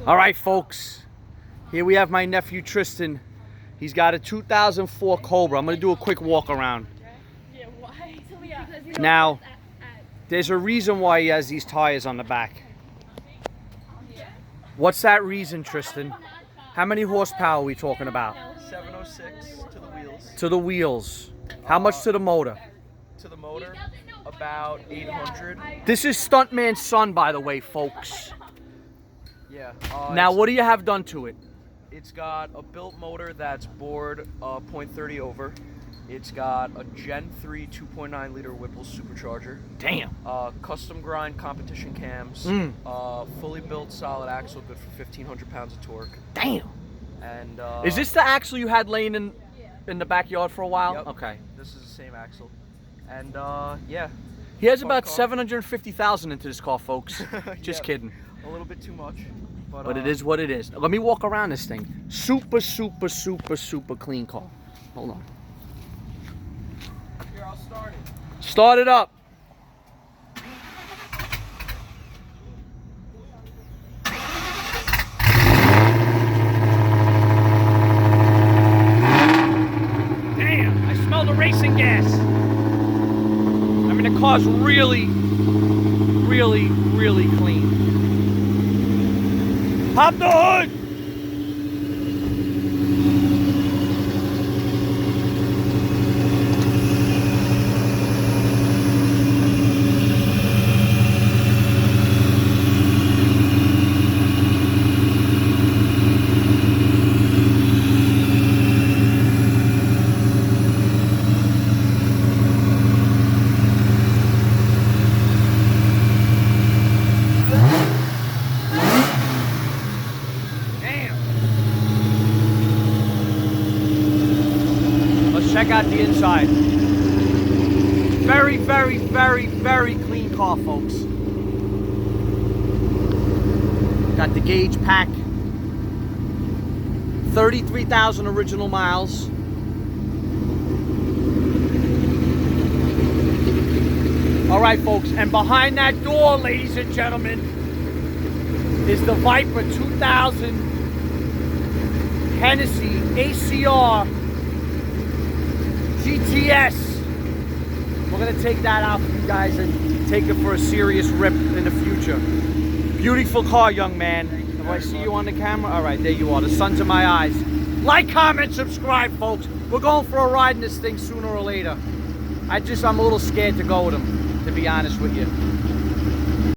All right, folks. Here we have my nephew Tristan. He's got a 2004 Cobra. I'm gonna do a quick walk around. Now, there's a reason why he has these tires on the back. What's that reason, Tristan? How many horsepower are we talking about? 706 to the wheels. To the wheels. How much to the motor? To the motor, about 800. This is Stuntman's son, by the way, folks. Yeah. Now, what do you have done to it? It's got a built motor that's bored 0.30 over. It's got a Gen 3 2.9 liter Whipple supercharger. Damn. Custom grind competition cams. Fully built solid axle, good for 1,500 pounds of torque. Damn. And is this the axle you had laying in the backyard for a while? Yep. Okay. This is the same axle. And yeah. He has about 750,000 into this car, folks. Just kidding. A little bit too much. But it is what it is. Let me walk around this thing. Super, super, super, super clean car. Hold on. Here, I'll start it. Start it up. Damn, I smell the racing gas. I mean, the car's really, really, really clean. Pop the hood! Check out the inside. Very, very, very, very clean car, folks. Got the gauge pack. 33,000 original miles. All right, folks, and behind that door, ladies and gentlemen, is the Viper 2000 Hennessy ACR GTS. We're gonna take that out for you guys and take it for a serious rip in the future. Beautiful car, young man. Do I see you on the camera? All right, there you are. The sun's in my eyes. Like, comment, subscribe, folks. We're going for a ride in this thing sooner or later. I'm a little scared to go with him, to be honest with you.